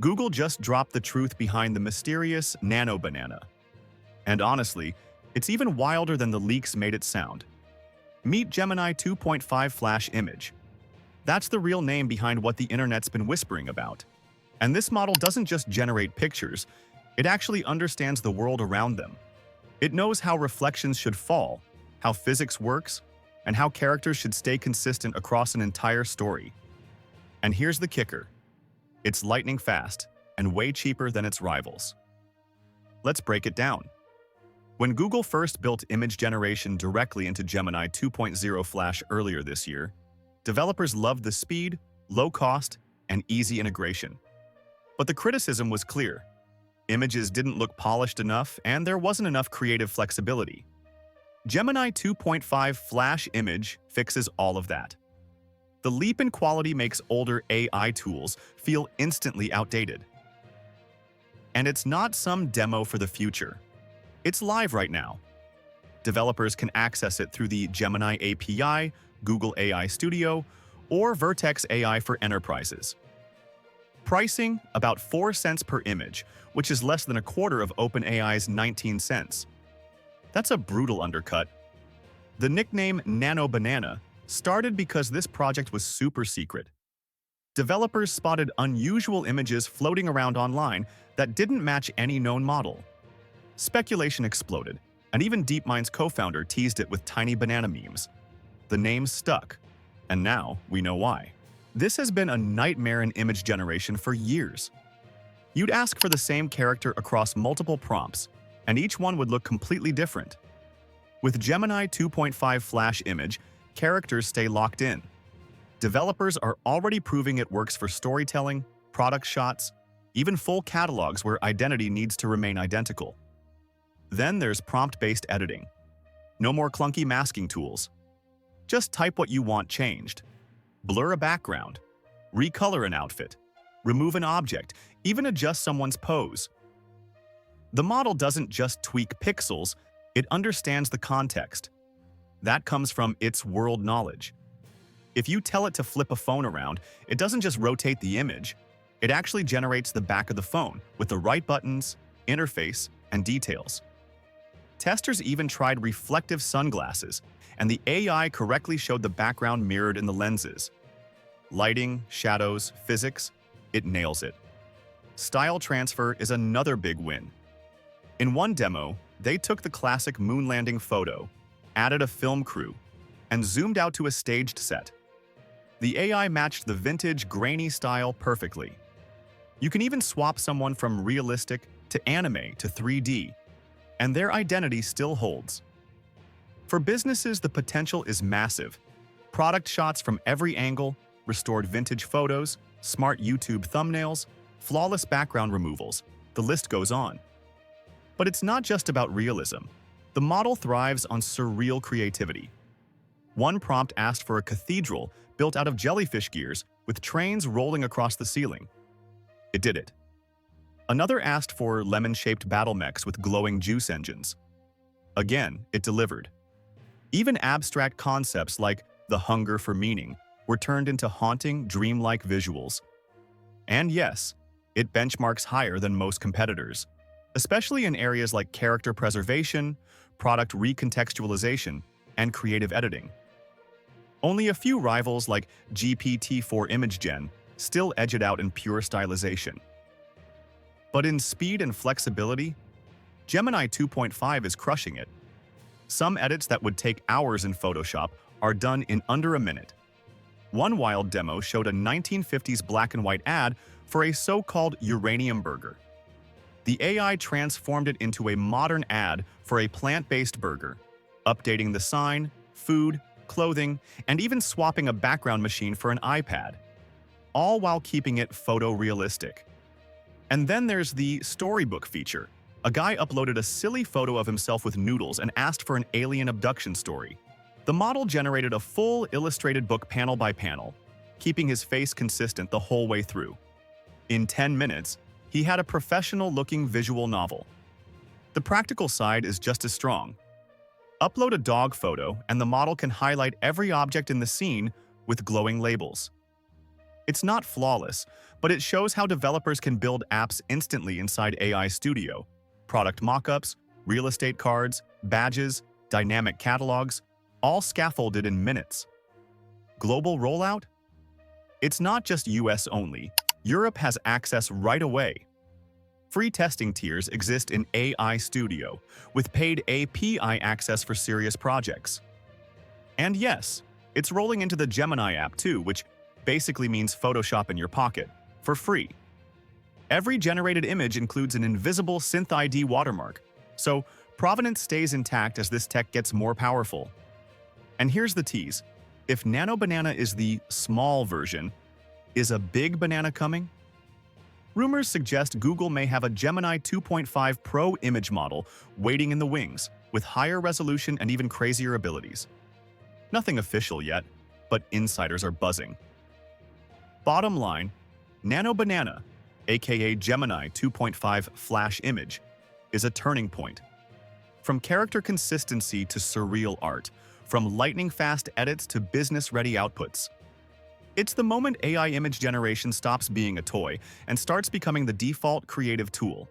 Google just dropped the truth behind the mysterious NanoBanana. And honestly, it's even wilder than the leaks made it sound. Meet Gemini 2.5 Flash Image. That's the real name behind what the internet's been whispering about. And this model doesn't just generate pictures, it actually understands the world around them. It knows how reflections should fall, how physics works, and how characters should stay consistent across an entire story. And here's the kicker. It's lightning fast and way cheaper than its rivals. Let's break it down. When Google first built image generation directly into Gemini 2.0 Flash earlier this year, developers loved the speed, low cost, and easy integration. But the criticism was clear. Images didn't look polished enough, and there wasn't enough creative flexibility. Gemini 2.5 Flash Image fixes all of that. The leap in quality makes older AI tools feel instantly outdated. And it's not some demo for the future. It's live right now. Developers can access it through the Gemini API, Google AI Studio, or Vertex AI for enterprises. Pricing, about 4 cents per image, which is less than a quarter of OpenAI's 19 cents. That's a brutal undercut. The nickname NanoBanana started because this project was super secret. Developers spotted unusual images floating around online that didn't match any known model. Speculation exploded, and even DeepMind's co-founder teased it with tiny banana memes. The name stuck, and now we know why. This has been a nightmare in image generation for years. You'd ask for the same character across multiple prompts, and each one would look completely different. With Gemini 2.5 Flash Image, characters stay locked in. Developers are already proving it works for storytelling, product shots, even full catalogs where identity needs to remain identical. Then there's prompt-based editing. No more clunky masking tools. Just type what you want changed. Blur a background, recolor an outfit, remove an object, even adjust someone's pose. The model doesn't just tweak pixels, it understands the context. That comes from its world knowledge. If you tell it to flip a phone around, it doesn't just rotate the image, it actually generates the back of the phone with the right buttons, interface, and details. Testers even tried reflective sunglasses, and the AI correctly showed the background mirrored in the lenses. Lighting, shadows, physics, it nails it. Style transfer is another big win. In one demo, they took the classic moon landing photo, added a film crew, and zoomed out to a staged set. The AI matched the vintage, grainy style perfectly. You can even swap someone from realistic to anime to 3D, and their identity still holds. For businesses, the potential is massive. Product shots from every angle, restored vintage photos, smart YouTube thumbnails, flawless background removals, the list goes on. But it's not just about realism. The model thrives on surreal creativity. One prompt asked for a cathedral built out of jellyfish gears with trains rolling across the ceiling. It did it. Another asked for lemon-shaped battle mechs with glowing juice engines. Again, it delivered. Even abstract concepts like the hunger for meaning were turned into haunting, dreamlike visuals. And yes, it benchmarks higher than most competitors, especially in areas like character preservation, product recontextualization, and creative editing. Only a few rivals like GPT-4 ImageGen still edge it out in pure stylization. But in speed and flexibility, Gemini 2.5 is crushing it. Some edits that would take hours in Photoshop are done in under a minute. One wild demo showed a 1950s black and white ad for a so-called uranium burger. The AI transformed it into a modern ad for a plant-based burger, updating the sign, food, clothing, and even swapping a background machine for an iPad, all while keeping it photorealistic. And then there's the storybook feature. A guy uploaded a silly photo of himself with noodles and asked for an alien abduction story. The model generated a full illustrated book panel by panel, keeping his face consistent the whole way through. In 10 minutes, he had a professional-looking visual novel. The practical side is just as strong. Upload a dog photo and the model can highlight every object in the scene with glowing labels. It's not flawless, but it shows how developers can build apps instantly inside AI Studio. Product mockups, real estate cards, badges, dynamic catalogs, all scaffolded in minutes. Global rollout? It's not just US only. Europe has access right away. Free testing tiers exist in AI Studio, with paid API access for serious projects. And yes, it's rolling into the Gemini app too, which basically means Photoshop in your pocket, for free. Every generated image includes an invisible Synth ID watermark, so provenance stays intact as this tech gets more powerful. And here's the tease. If NanoBanana is the small version, is a big banana coming? Rumors suggest Google may have a Gemini 2.5 Pro image model waiting in the wings, with higher resolution and even crazier abilities. Nothing official yet, but insiders are buzzing. Bottom line, NanoBanana, aka Gemini 2.5 Flash Image, is a turning point. From character consistency to surreal art, from lightning-fast edits to business-ready outputs. It's the moment AI image generation stops being a toy and starts becoming the default creative tool.